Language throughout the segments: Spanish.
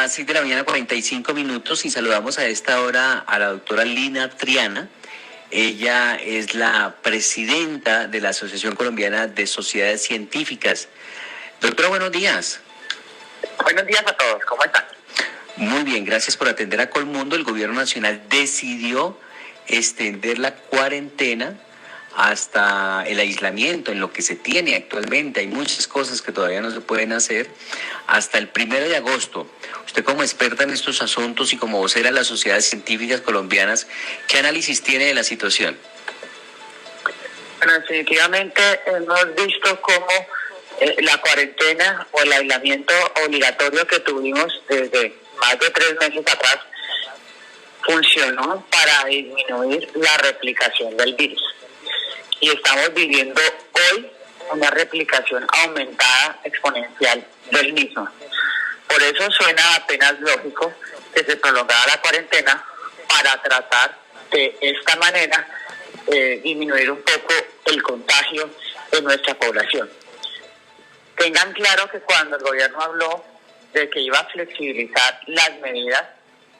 las 6 de la mañana, 45 minutos, y saludamos a esta hora a la doctora Lina Triana. Ella es la presidenta de la Asociación Colombiana de Sociedades Científicas. Doctora, buenos días. Buenos días a todos, ¿cómo están? Muy bien, gracias por atender a Colmundo. El gobierno nacional decidió extender la cuarentena hasta el aislamiento, en lo que se tiene actualmente. Hay muchas cosas que todavía no se pueden hacer hasta el 1 de agosto. Usted, como experta en estos asuntos y como vocera de las sociedades científicas colombianas, ¿qué análisis tiene de la situación? Bueno, definitivamente hemos visto cómo la cuarentena o el aislamiento obligatorio que tuvimos desde más de 3 meses atrás funcionó para disminuir la replicación del virus. Y estamos viviendo hoy una replicación aumentada exponencial del mismo. Por eso suena apenas lógico que se prolongara la cuarentena para tratar de esta manera disminuir un poco el contagio de nuestra población. Tengan claro que cuando el gobierno habló de que iba a flexibilizar las medidas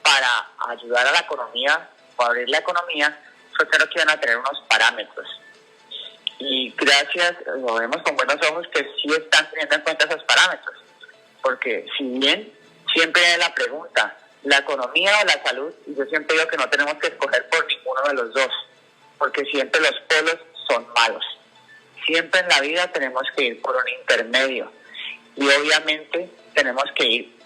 para ayudar a la economía o abrir la economía, fue claro que iban a tener unos parámetros. Y gracias, lo vemos con buenos ojos que sí están teniendo en cuenta esos parámetros. Porque si bien siempre hay la pregunta, ¿la economía o la salud? Y yo siempre digo que no tenemos que escoger por ninguno de los dos, porque siempre los polos son malos. Siempre en la vida tenemos que ir por un intermedio. Y obviamente tenemos que seguir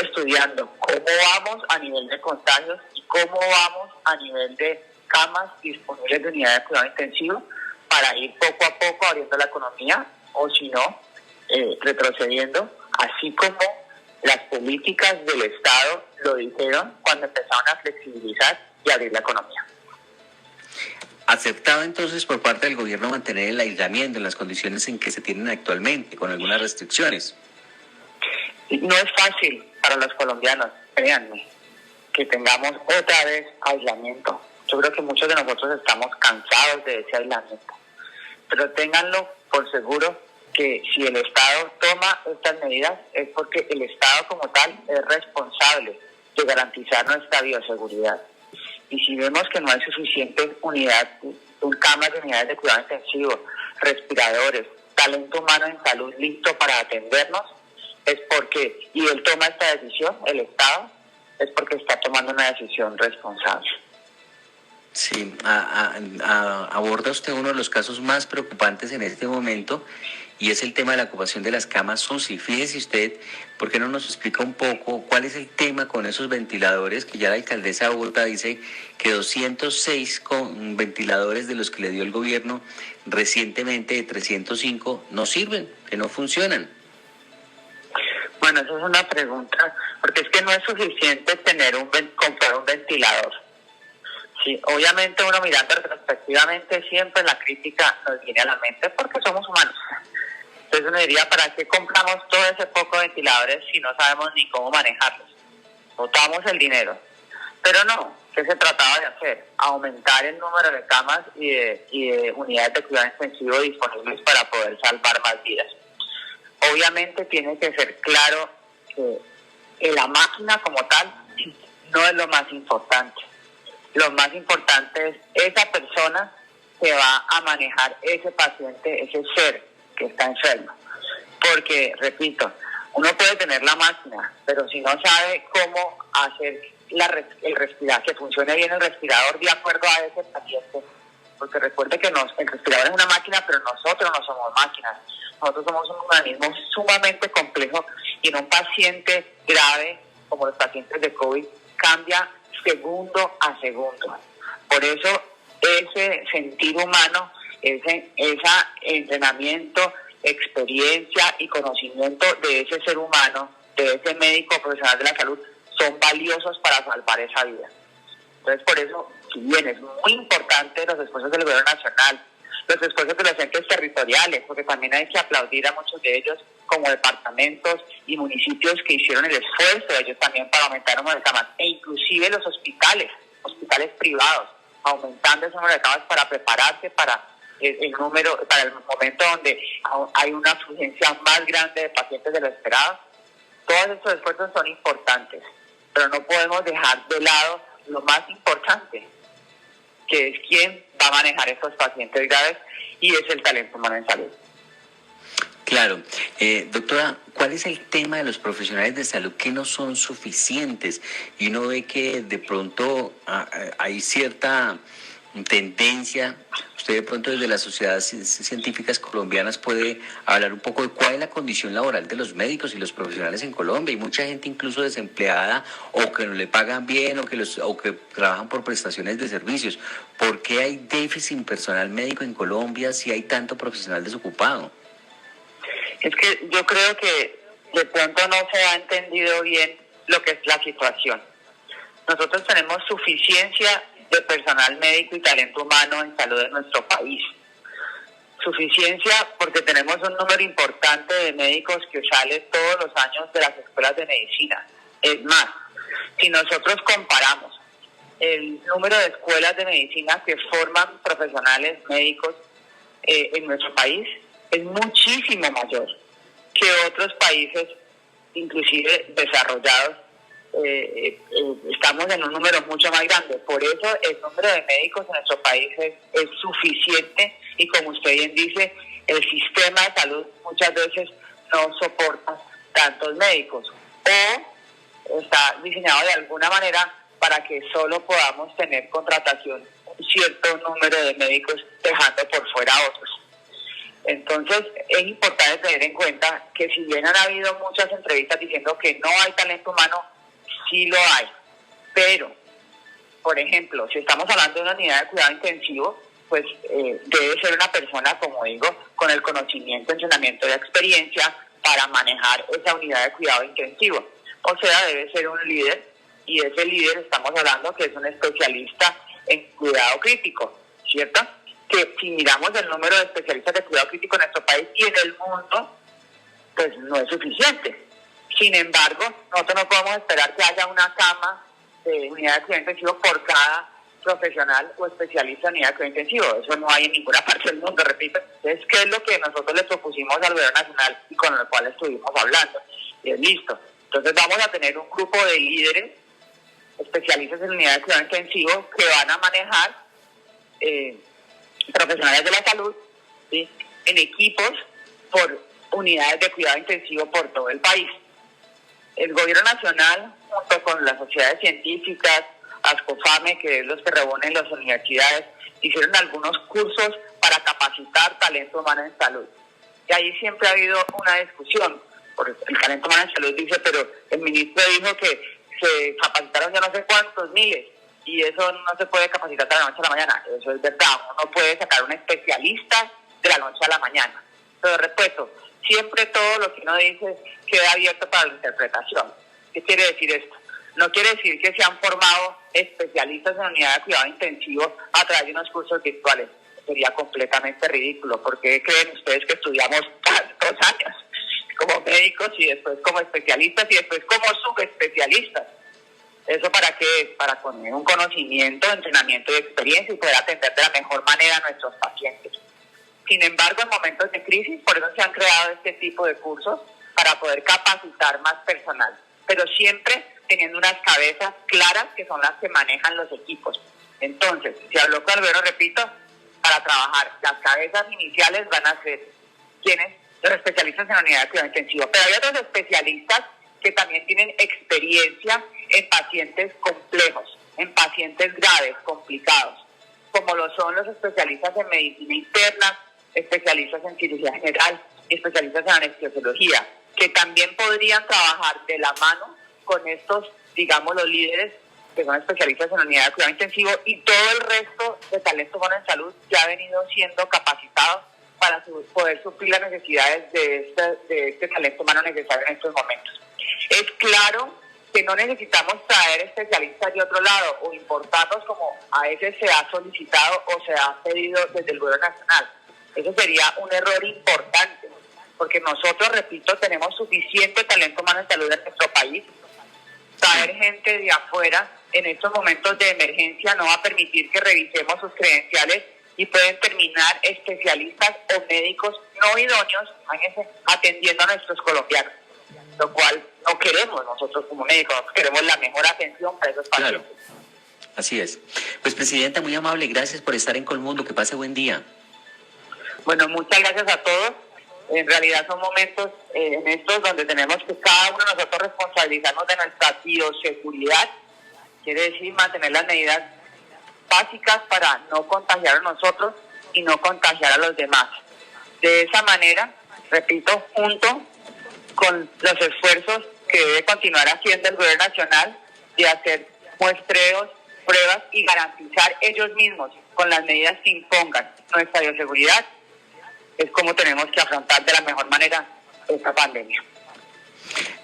estudiando cómo vamos a nivel de contagios y cómo vamos a nivel de camas disponibles de unidad de cuidado intensivo, para ir poco a poco abriendo la economía, o si no, retrocediendo, así como las políticas del Estado lo dijeron cuando empezaron a flexibilizar y abrir la economía. ¿Aceptado entonces por parte del gobierno mantener el aislamiento en las condiciones en que se tienen actualmente, con algunas restricciones? No es fácil para los colombianos, créanme, que tengamos otra vez aislamiento. Yo creo que muchos de nosotros estamos cansados de ese aislamiento. Pero ténganlo por seguro que si el Estado toma estas medidas es porque el Estado como tal es responsable de garantizar nuestra bioseguridad. Y si vemos que no hay suficiente camas de unidades de cuidado intensivo, respiradores, talento humano en salud listo para atendernos, es porque, y él toma esta decisión, el Estado, es porque está tomando una decisión responsable. Sí, aborda usted uno de los casos más preocupantes en este momento, y es el tema de la ocupación de las camas UCI. Fíjese usted, ¿por qué no nos explica un poco cuál es el tema con esos ventiladores? Que ya la alcaldesa de Bogotá dice que 206 ventiladores de los que le dio el gobierno recientemente, de 305, no sirven, que no funcionan. Bueno, esa es una pregunta, porque es que no es suficiente comprar un ventilador. Sí, obviamente uno mirando retrospectivamente siempre la crítica nos viene a la mente porque somos humanos. Entonces uno diría, ¿para qué compramos todo ese poco de ventiladores si no sabemos ni cómo manejarlos? Botamos el dinero. Pero no, ¿qué se trataba de hacer? Aumentar el número de camas y de unidades de cuidado intensivo disponibles para poder salvar más vidas. Obviamente tiene que ser claro que la máquina como tal no es lo más importante. Lo más importante es esa persona que va a manejar ese paciente, ese ser que está enfermo. Porque, repito, uno puede tener la máquina, pero si no sabe cómo hacer el respirar, que funcione bien el respirador de acuerdo a ese paciente. Porque recuerde que el respirador es una máquina, pero nosotros no somos máquinas. Nosotros somos un organismo sumamente complejo y en un paciente grave, como los pacientes de COVID, cambia segundo a segundo. Por eso ese sentir humano, ese entrenamiento, experiencia y conocimiento de ese ser humano, de ese médico profesional de la salud, son valiosos para salvar esa vida. Entonces, por eso, si bien es muy importante los esfuerzos del gobierno nacional, los esfuerzos de los entes territoriales, porque también hay que aplaudir a muchos de ellos, como departamentos y municipios que hicieron el esfuerzo, ellos también, para aumentar el número de camas, e inclusive los hospitales privados, aumentando ese número de camas para prepararse para el momento donde hay una afluencia más grande de pacientes de lo esperado. Todos estos esfuerzos son importantes, pero no podemos dejar de lado lo más importante, que es quién va a manejar estos pacientes graves, y es el talento humano en salud. Claro. Doctora, ¿cuál es el tema de los profesionales de salud que no son suficientes? Y uno ve que de pronto hay cierta tendencia. Usted de pronto desde las sociedades científicas colombianas puede hablar un poco de cuál es la condición laboral de los médicos y los profesionales en Colombia. Hay mucha gente incluso desempleada o que no le pagan bien o que trabajan por prestaciones de servicios. ¿Por qué hay déficit en personal médico en Colombia si hay tanto profesional desocupado? Es que yo creo que de pronto no se ha entendido bien lo que es la situación. Nosotros tenemos suficiencia de personal médico y talento humano en salud en nuestro país. Suficiencia porque tenemos un número importante de médicos que salen todos los años de las escuelas de medicina. Es más, si nosotros comparamos el número de escuelas de medicina que forman profesionales médicos en nuestro país, es muchísimo mayor que otros países, inclusive desarrollados. Estamos en un número mucho más grande. Por eso el número de médicos en nuestro país es suficiente, y como usted bien dice, el sistema de salud muchas veces no soporta tantos médicos, o está diseñado de alguna manera para que solo podamos tener contratación un cierto número de médicos, dejando por fuera a otros. Entonces es importante tener en cuenta que si bien han habido muchas entrevistas diciendo que no hay talento humano, sí lo hay. Pero, por ejemplo, si estamos hablando de una unidad de cuidado intensivo, pues debe ser una persona, como digo, con el conocimiento, entrenamiento y experiencia para manejar esa unidad de cuidado intensivo. O sea, debe ser un líder, y ese líder estamos hablando que es un especialista en cuidado crítico, ¿cierto? Que si miramos el número de especialistas de cuidado crítico en nuestro país y en el mundo, pues no es suficiente. Sin embargo, nosotros no podemos esperar que haya una cama de unidad de cuidado intensivo por cada profesional o especialista en unidad de cuidado intensivo. Eso no hay en ninguna parte del mundo, repito. Entonces, ¿qué es lo que nosotros le propusimos al gobierno nacional y con el cual estuvimos hablando? Y es listo. Entonces vamos a tener un grupo de líderes, especialistas en unidad de cuidado intensivo, que van a manejar profesionales de la salud, ¿sí?, en equipos por unidades de cuidado intensivo por todo el país. El gobierno nacional, junto con las sociedades científicas, ASCOFAME, que es los que reúnen las universidades, hicieron algunos cursos para capacitar talento humano en salud. Y ahí siempre ha habido una discusión, porque el talento humano en salud dice, pero el ministro dijo que se capacitaron ya no sé cuántos miles, y eso no se puede capacitar de la noche a la mañana. Eso es verdad, uno no puede sacar un especialista de la noche a la mañana. Pero respeto, siempre todo lo que uno dice queda abierto para la interpretación. ¿Qué quiere decir esto? No quiere decir que se han formado especialistas en unidad de cuidado intensivo a través de unos cursos virtuales. Sería completamente ridículo, porque creen ustedes que estudiamos tantos años como médicos y después como especialistas y después como subespecialistas. ¿Eso para qué? Para tener un conocimiento, entrenamiento y experiencia y poder atender de la mejor manera a nuestros pacientes. Sin embargo, en momentos de crisis, por eso se han creado este tipo de cursos para poder capacitar más personal, pero siempre teniendo unas cabezas claras que son las que manejan los equipos. Entonces, si habló con Alberto, repito, para trabajar, las cabezas iniciales van a ser quienes, los especialistas en la unidad de cuidado intensivo, pero hay otros especialistas que también tienen experiencia en pacientes complejos, en pacientes graves, complicados, como lo son los especialistas en medicina interna, especialistas en cirugía general y especialistas en anestesiología, que también podrían trabajar de la mano con estos, digamos, los líderes que son especialistas en unidad de cuidado intensivo, y todo el resto de talento humano en salud que ha venido siendo capacitado para poder suplir las necesidades de este talento humano necesario en estos momentos. Es claro que no necesitamos traer especialistas de otro lado o importarlos como a veces se ha solicitado o se ha pedido desde el gobierno nacional. Eso sería un error importante, porque nosotros, repito, tenemos suficiente talento humano en salud en nuestro país. Traer gente de afuera en estos momentos de emergencia no va a permitir que revisemos sus credenciales y pueden terminar especialistas o médicos no idóneos, atendiendo a nuestros colombianos. lo cual no queremos nosotros como médicos, queremos la mejor atención para esos pacientes. Claro, así es. Pues, presidenta, muy amable, gracias por estar en Colmundo, que pase buen día. Bueno, muchas gracias a todos. En realidad son momentos en estos donde tenemos que cada uno de nosotros responsabilizarnos de nuestra bioseguridad, quiere decir mantener las medidas básicas para no contagiar a nosotros y no contagiar a los demás. De esa manera, repito, junto con los esfuerzos que debe continuar haciendo el gobierno nacional de hacer muestreos, pruebas y garantizar ellos mismos con las medidas que impongan nuestra bioseguridad, es como tenemos que afrontar de la mejor manera esta pandemia.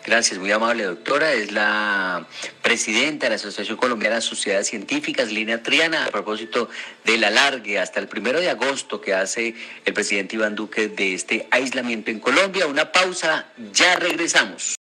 Gracias, muy amable doctora. Es la presidenta de la Asociación Colombiana de Sociedades Científicas, Lina Triana, a propósito del alargue hasta el 1 de agosto que hace el presidente Iván Duque de este aislamiento en Colombia. Una pausa, ya regresamos.